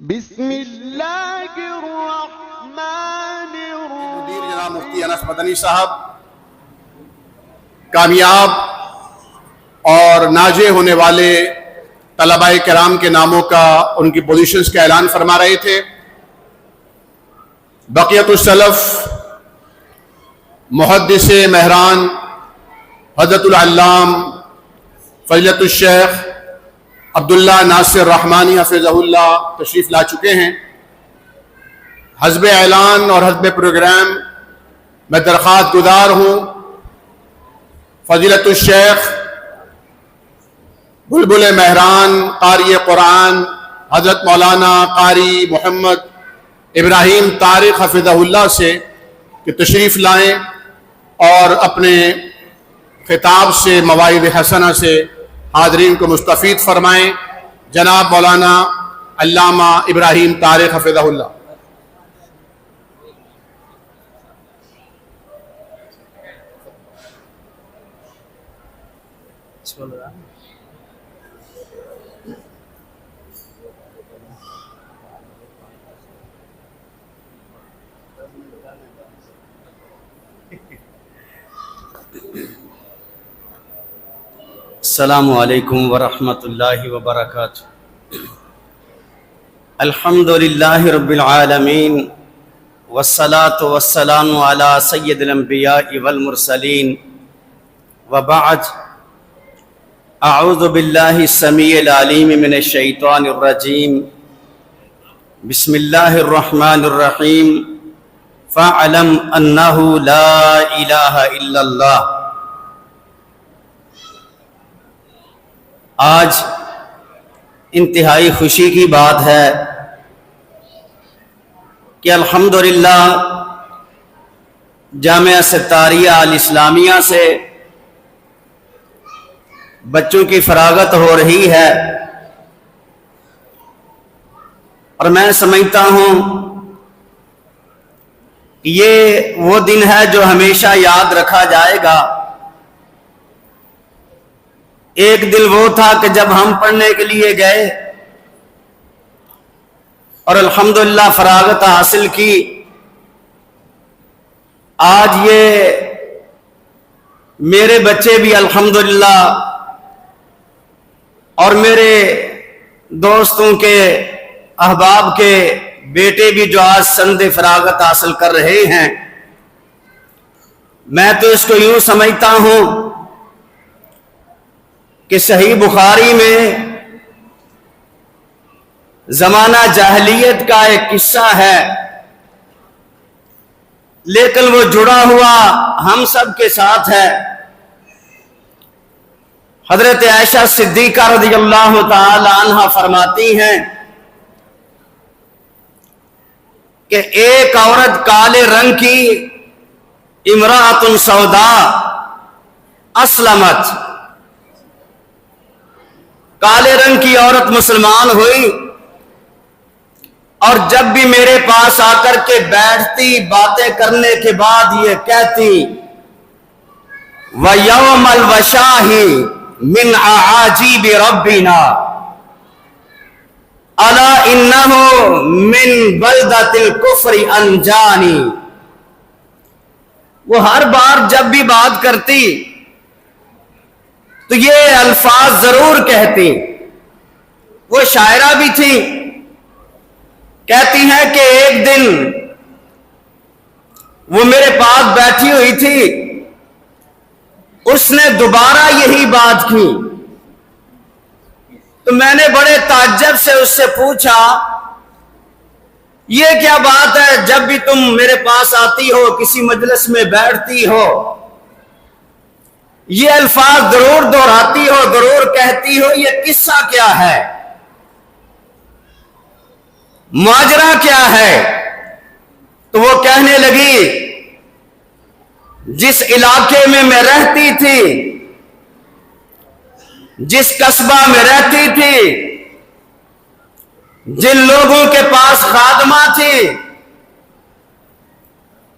بسم اللہ الرحمن الرحیم۔ مدیر جناب مفتی انس مدنی صاحب کامیاب اور ناجے ہونے والے طلباء کرام کے ناموں کا ان کی پوزیشنز کا اعلان فرما رہے تھے۔ بقیت السلف محدث مہران حضرت العلام فضیلت الشیخ عبداللہ ناصر رحمانی حفظہ اللہ تشریف لا چکے ہیں۔ حسب اعلان اور حسب پروگرام میں درخواست گزار ہوں فضیلت الشیخ بلبل مہران قاری قرآن حضرت مولانا قاری محمد ابراہیم طارق حفظہ اللہ سے کہ تشریف لائیں اور اپنے خطاب سے مواعظ حسنہ سے حاضرین کو مستفید فرمائیں۔ جناب مولانا علامہ ابراہیم طارق حفظہ اللہ۔ السلام علیکم ورحمۃ اللہ وبرکاتہ۔ الحمد للہ رب العالمین والصلاة والسلام علی سید الانبیاء والمرسلین وبعد، اعوذ باللہ السمیع العلیم من الشیطان الرجیم، بسم اللہ الرحمن الرحیم، فاعلم انہ لا الہ الا اللہ۔ آج انتہائی خوشی کی بات ہے کہ الحمدللہ جامعہ ستاریہ الاسلامیہ سے بچوں کی فراغت ہو رہی ہے، اور میں سمجھتا ہوں کہ یہ وہ دن ہے جو ہمیشہ یاد رکھا جائے گا۔ ایک دل وہ تھا کہ جب ہم پڑھنے کے لیے گئے اور الحمدللہ فراغت حاصل کی، آج یہ میرے بچے بھی الحمدللہ اور میرے دوستوں کے احباب کے بیٹے بھی جو آج سند فراغت حاصل کر رہے ہیں، میں تو اس کو یوں سمجھتا ہوں کہ صحیح بخاری میں زمانہ جاہلیت کا ایک قصہ ہے، لیکن وہ جڑا ہوا ہم سب کے ساتھ ہے۔ حضرت عائشہ صدیقہ رضی اللہ تعالی عنہا فرماتی ہیں کہ ایک عورت کالے رنگ کی امرأۃ سوداء اسلمت، کالے رنگ کی عورت مسلمان ہوئی، اور جب بھی میرے پاس آ کر کے بیٹھتی، باتیں کرنے کے بعد یہ کہتی وَيَوْمَ الْوَشَاهِ مِنْ أَعَاجِيبِ رَبِّنَا أَلَا إِنَّهُ مِنْ بَلْدَةِ الْكُفْرِ أَنْجَانِي۔ وہ ہر بار جب بھی بات کرتی تو یہ الفاظ ضرور کہتی۔ وہ شاعرہ بھی تھی، کہتی ہیں کہ ایک دن وہ میرے پاس بیٹھی ہوئی تھی، اس نے دوبارہ یہی بات کی، تو میں نے بڑے تعجب سے اس سے پوچھا یہ کیا بات ہے، جب بھی تم میرے پاس آتی ہو، کسی مجلس میں بیٹھتی ہو، یہ الفاظ ضرور دہراتی ہو، ضرور کہتی ہو، یہ قصہ کیا ہے، ماجرا کیا ہے؟ تو وہ کہنے لگی جس علاقے میں میں رہتی تھی، جس قصبہ میں رہتی تھی، جن لوگوں کے پاس خادمہ تھی،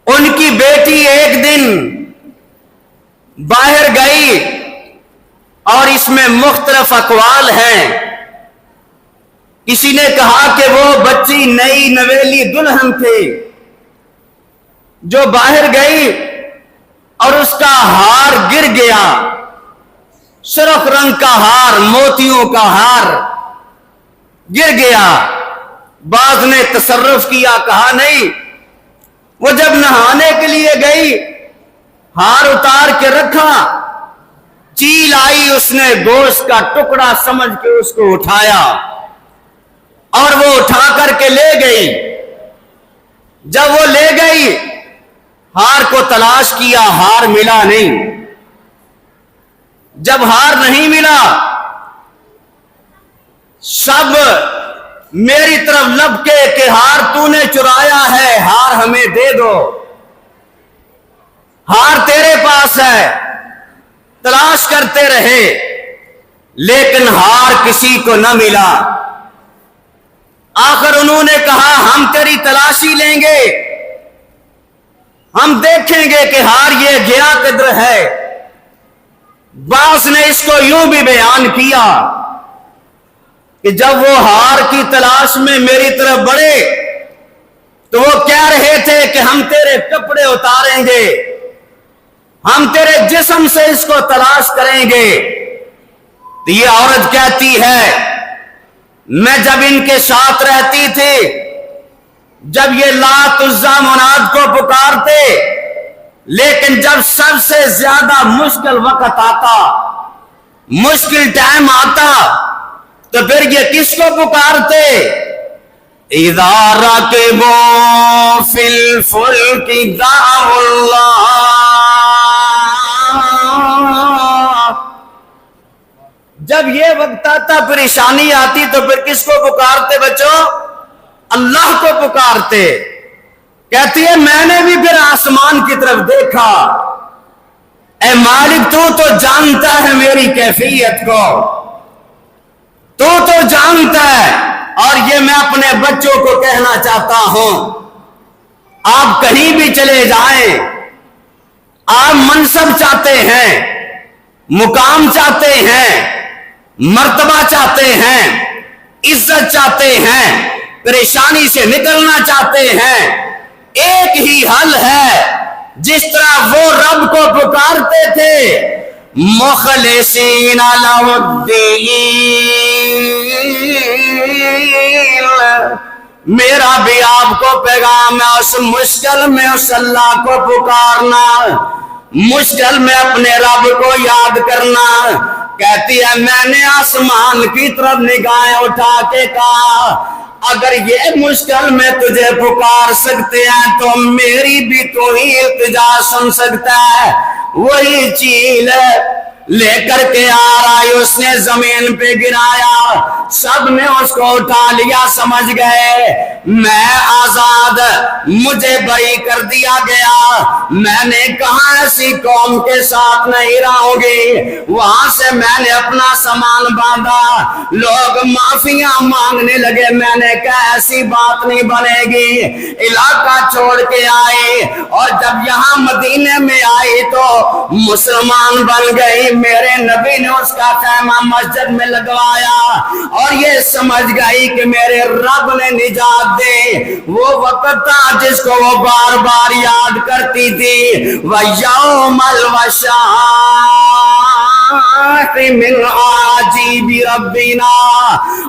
ان کی بیٹی ایک دن باہر گئی، اور اس میں مختلف اقوال ہیں۔ کسی نے کہا کہ وہ بچی نئی نویلی دلہن تھے جو باہر گئی اور اس کا ہار گر گیا، سرخ رنگ کا ہار، موتیوں کا ہار گر گیا۔ بعض نے تصرف کیا، کہا نہیں، وہ جب نہانے کے لیے گئی ہار اتار کے رکھا، چیل آئی، اس نے گوشت کا ٹکڑا سمجھ کے اس کو اٹھایا اور وہ اٹھا کر کے لے گئی۔ جب وہ لے گئی ہار کو تلاش کیا، ہار ملا نہیں۔ جب ہار نہیں ملا، سب میری طرف لپکے کہ ہار تو نے چرایا ہے، ہار ہمیں دے دو، ہار تیرے پاس ہے۔ تلاش کرتے رہے لیکن ہار کسی کو نہ ملا۔ آخر انہوں نے کہا ہم تیری تلاشی لیں گے، ہم دیکھیں گے کہ ہار یہ گیا کدھر ہے۔ بعض نے اس کو یوں بھی بیان کیا کہ جب وہ ہار کی تلاش میں میری طرف بڑھے تو وہ کہہ رہے تھے کہ ہم تیرے کپڑے اتاریں گے، ہم تیرے جسم سے اس کو تلاش کریں گے۔ تو یہ عورت کہتی ہے میں جب ان کے ساتھ رہتی تھی، جب یہ لات عزا مناد کو پکارتے، لیکن جب سب سے زیادہ مشکل وقت آتا، مشکل ٹائم آتا، تو پھر یہ کس کو پکارتے؟ اذا رکبوا فی الفلک دعوا اللہ، جب یہ وقت آتا، پریشانی آتی، تو پھر کس کو پکارتے بچوں؟ اللہ کو پکارتے۔ کہتی ہے میں نے بھی پھر آسمان کی طرف دیکھا، اے مالک تو جانتا ہے میری کیفیت کو، تو جانتا ہے۔ اور یہ میں اپنے بچوں کو کہنا چاہتا ہوں، آپ کہیں بھی چلے جائیں، آپ منصب چاہتے ہیں، مقام چاہتے ہیں، مرتبہ چاہتے ہیں، عزت چاہتے ہیں، پریشانی سے نکلنا چاہتے ہیں، ایک ہی حل ہے، جس طرح وہ رب کو پکارتے تھے مخلصین لہ الدین، میرا بھی آپ کو پیغام ہے اس مشکل میں اس اللہ کو پکارنا، مشکل میں اپنے رب کو یاد کرنا۔ کہتی ہے میں نے آسمان کی طرف نگاہیں اٹھا کے کہا اگر یہ مشکل میں تجھے پکار سکتے ہیں تو میری بھی تو ہی التجا سن سکتا ہے۔ وہی چیل لے کر کے آ رہا ہے، اس نے زمین پہ گرایا، سب نے اس کو اٹھا لیا، سمجھ گئے میں آزاد، مجھے بری کر دیا گیا، میں نے کہاں ایسی قوم کے ساتھ نہیں رہوں گی۔ وہاں سے میں نے اپنا سامان باندھا، لوگ معافیاں مانگنے لگے، میں نے کہا ایسی بات نہیں بنے گی، علاقہ چھوڑ کے آئے، اور جب یہاں مدینے میں آئی تو مسلمان بن گئی۔ میرے نبی نے اس کا خیمہ مسجد میں لگوایا اور یہ سمجھ گئی کہ میرے رب نے نجات دے۔ وہ وقت تھا جس کو وہ بار بار یاد کرتی تھی، وَيَوْمَ الْوَشَاقِ مِنْ عَجِيبِ رَبِّنَا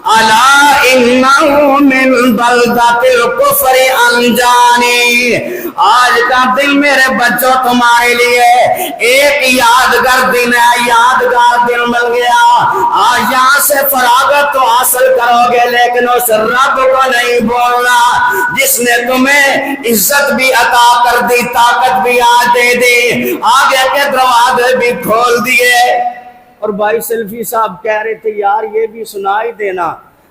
أَلَا إِنَّهُ مِنْ بَلْدَةِ الْكُفْرِ أَنْجَانِي۔ آج کا دن میرے بچوں تمہارے لیے ایک یادگار دن ہے، یادگار دن مل گیا۔ آج یہاں سے فراغت تو حاصل کرو گے لیکن اس رب کو نہیں بولنا جس نے تمہیں عزت بھی عطا کر دی، طاقت بھی آج دے دی، آگے کے دروازے بھی کھول دیے۔ اور بھائی سیلفی صاحب کہہ رہے تھے یار یہ بھی سنائی دینا،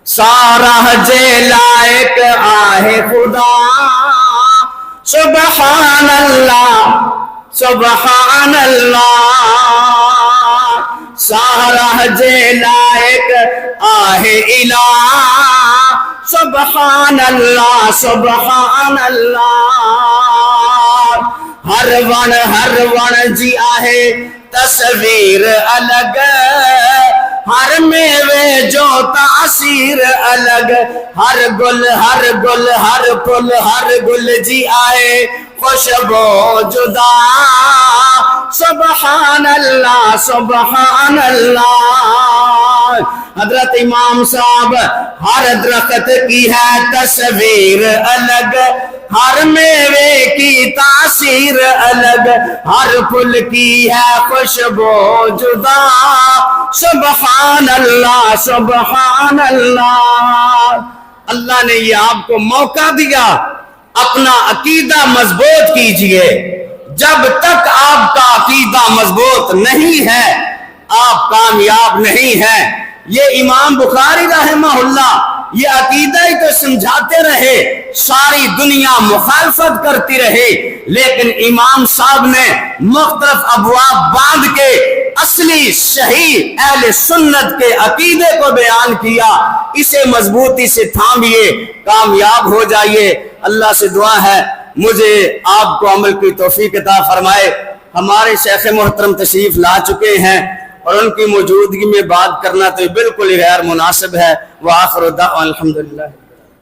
سارا جے لائق آہ خدا سبحان اللہ سبحان اللہ، سارا جے لائق آہ الہ سبحان اللہ سبحان اللہ، ہر ون جی آہ تصویر الگ ہر میوے جو تاثیر الگ، ہر گل ہر گل ہر پھل ہر گل جی آئے خوشبو جدا، سبحان اللہ سبحان اللہ۔ حضرت امام صاحب ہر درخت کی ہے تصویر الگ، ہر میوے کی تاثیر الگ، ہر پھل کی ہے خوشبو جدا، سبحان اللہ سبحان اللہ۔ اللہ نے یہ آپ کو موقع دیا، اپنا عقیدہ مضبوط کیجئے۔ جب تک آپ کا عقیدہ مضبوط نہیں ہے آپ کامیاب نہیں ہیں۔ یہ امام بخاری رحمہ اللہ یہ عقیدہ ہی تو سمجھاتے رہے، ساری دنیا مخالفت کرتی رہے، لیکن امام صاحب نے مختلف ابواب باندھ کے اصلی صحیح اہل سنت کے عقیدے کو بیان کیا۔ اسے مضبوطی سے تھامیے، کامیاب ہو جائیے۔ اللہ سے دعا ہے مجھے آپ کو عمل کی توفیق عطا فرمائے۔ ہمارے شیخ محترم تشریف لا چکے ہیں اور ان کی موجودگی میں بات کرنا تو بالکل غیر مناسب ہے۔ وآخر دعوانا الحمدللہ۔